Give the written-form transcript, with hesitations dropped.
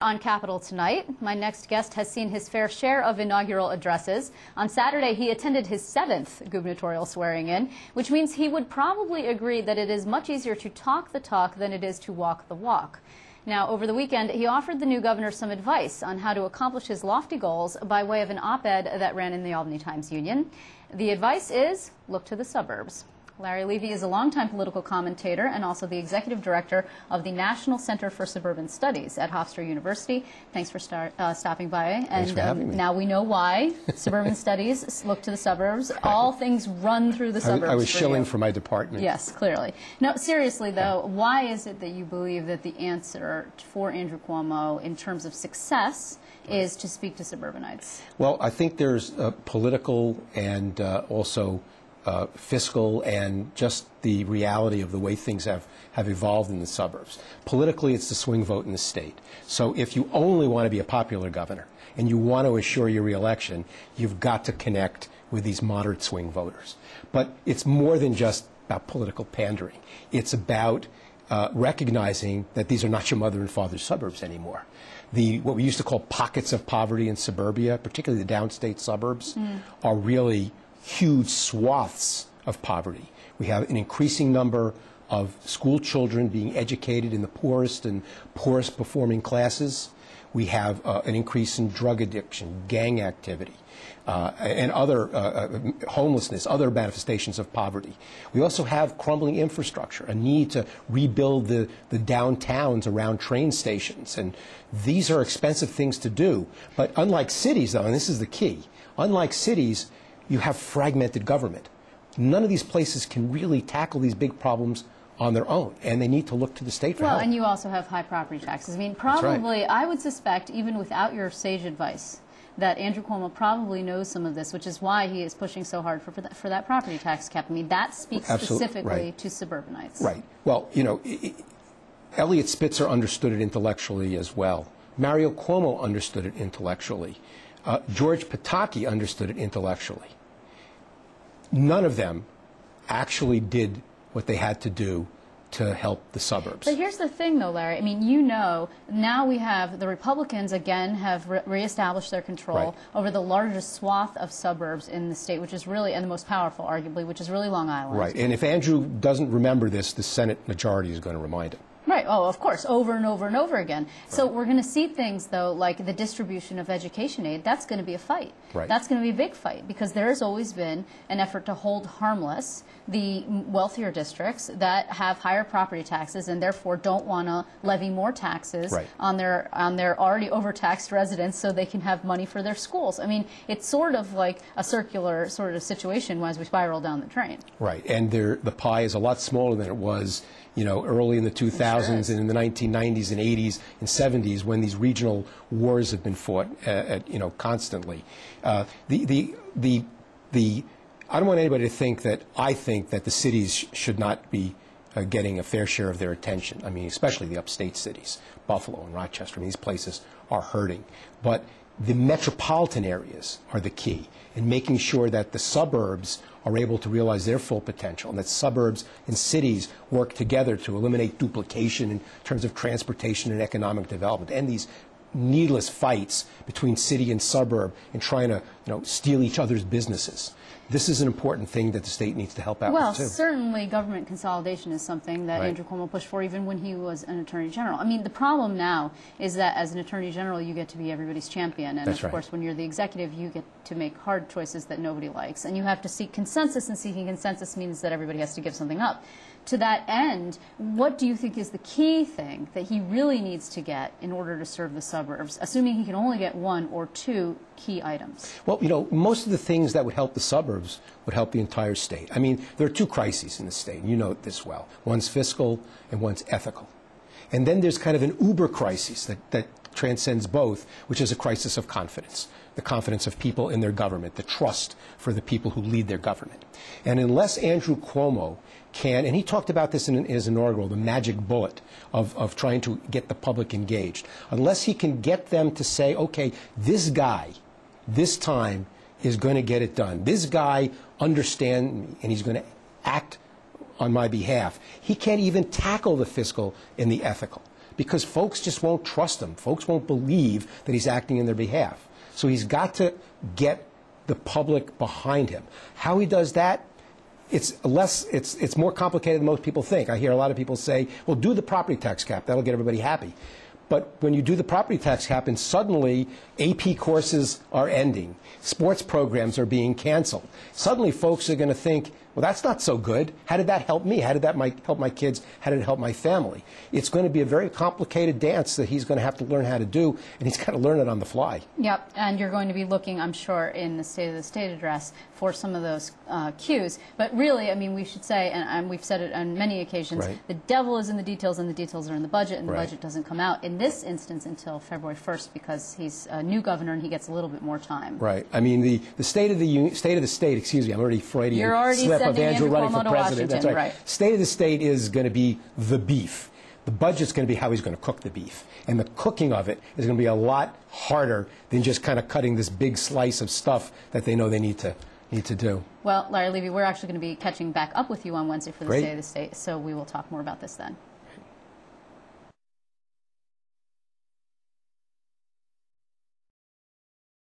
On Capitol tonight, my next guest has seen his fair share of inaugural addresses. On Saturday, he attended his 7th gubernatorial swearing-in, which means he would probably agree that it is much easier to talk the talk than it is to walk the walk. Now, over the weekend, he offered the new governor some advice on how to accomplish his lofty goals by way of an op-ed that ran in the Albany Times-Union. The advice is, look to the suburbs. Larry Levy is a longtime political commentator and also the executive director of the National Center for Suburban Studies at Hofstra University. Thanks for stopping by. Thanks for having me. Now we know why suburban studies look to the suburbs. All things run through the suburbs. I was shilling for my department. Yes, clearly. No, seriously though, why is it that you believe that the answer for Andrew Cuomo in terms of success is to speak to suburbanites? Well, I think there's political and also fiscal and just the reality of the way things have evolved in the suburbs. Politically, it's the swing vote in the state. So if you only want to be a popular governor and you want to assure your reelection, you've got to connect with these moderate swing voters. But it's more than just about political pandering. It's about recognizing that these are not your mother and father's suburbs anymore. What we used to call pockets of poverty in suburbia, particularly the downstate suburbs, are really huge swaths of poverty. We have an increasing number of school children being educated in the poorest and poorest performing classes. We have an increase in drug addiction, gang activity, and other homelessness, other manifestations of poverty. We also have crumbling infrastructure, a need to rebuild the downtowns around train stations. And these are expensive things to do. But unlike cities, though, and this is the key, unlike cities, you have fragmented government. None of these places can really tackle these big problems on their own, and they need to look to the state for help. Well, and you also have high property taxes. I mean, probably, right. I would suspect, even without your sage advice, that Andrew Cuomo probably knows some of this, which is why he is pushing so hard for that property tax cap. I mean, that speaks specifically right. to suburbanites. Right. Well, you know, Eliot Spitzer understood it intellectually as well. Mario Cuomo understood it intellectually. George Pataki understood it intellectually. None of them actually did what they had to do to help the suburbs. But here's the thing, though, Larry. I mean, you know, now we have the Republicans, again, have reestablished their control over the largest swath of suburbs in the state, which is really, and the most powerful, arguably, which is really Long Island. Right. And if Andrew doesn't remember this, the Senate majority is going to remind him. Right. Oh, of course, over and over and over again. Right. So we're going to see things, though, like the distribution of education aid. That's going to be a fight. Right. That's going to be a big fight because there has always been an effort to hold harmless the wealthier districts that have higher property taxes and therefore don't want to levy more taxes on their already overtaxed residents so they can have money for their schools. I mean, it's sort of like a circular sort of situation as we spiral down the drain. Right. And the pie is a lot smaller than it was, you know, early in the 2000s and in the 1990s and 80s and 70s when these regional wars have been fought, you know, constantly. I don't want anybody to think that I think that the cities should not be getting a fair share of their attention. I mean, especially the upstate cities, Buffalo and Rochester. I mean, these places are hurting. But the metropolitan areas are the key in making sure that the suburbs are able to realize their full potential and that suburbs and cities work together to eliminate duplication in terms of transportation and economic development and these needless fights between city and suburb and trying to, you know, steal each other's businesses. This is an important thing that the state needs to help out with, too. Well, certainly government consolidation is something that Andrew Cuomo pushed for even when he was an attorney general. I mean, the problem now is that as an attorney general, you get to be everybody's champion. And, of course, when you're the executive, you get to make hard choices that nobody likes. And you have to seek consensus, and seeking consensus means that everybody has to give something up. To that end, what do you think is the key thing that he really needs to get in order to serve the suburbs, assuming he can only get one or two key items? Well, you know, most of the things that would help the suburbs would help the entire state. I mean, there are two crises in the state, and you know this well. One's fiscal and one's ethical. And then there's kind of an uber crisis that transcends both, which is a crisis of confidence, the confidence of people in their government, the trust for the people who lead their government. And unless Andrew Cuomo can, and he talked about this in his inaugural, the magic bullet of trying to get the public engaged, unless he can get them to say, okay, this guy, this time, is going to get it done. This guy understands me, and he's going to act on my behalf. He can't even tackle the fiscal and the ethical because folks just won't trust him. Folks won't believe that he's acting in their behalf. So he's got to get the public behind him. How he does that, it's more complicated than most people think. I hear a lot of people say, well, do the property tax cap. That'll get everybody happy. But when you do the property tax cap and suddenly AP courses are ending, sports programs are being canceled, suddenly folks are going to think, well, that's not so good. How did that help me? How did that help my kids? How did it help my family? It's going to be a very complicated dance that he's going to have to learn how to do, and he's got to learn it on the fly. Yep, and you're going to be looking, I'm sure, in the State of the State address for some of those cues. But really, I mean, we should say, and we've said it on many occasions, right. The devil is in the details, and the details are in the budget, and the right. budget doesn't come out in this instance until February 1st because he's a new governor and he gets a little bit more time. Right. I mean, the State of the State, excuse me, I'm already Freudian. You're already slip of sending Andrew Andrew running for Cuomo to president. That's Washington, right. right. State of the State is going to be the beef. The budget's going to be how he's going to cook the beef. And the cooking of it is going to be a lot harder than just kind of cutting this big slice of stuff that they know they need to do. Well, Larry Levy, we're actually going to be catching back up with you on Wednesday for the Great. State of the State, so we will talk more about this then.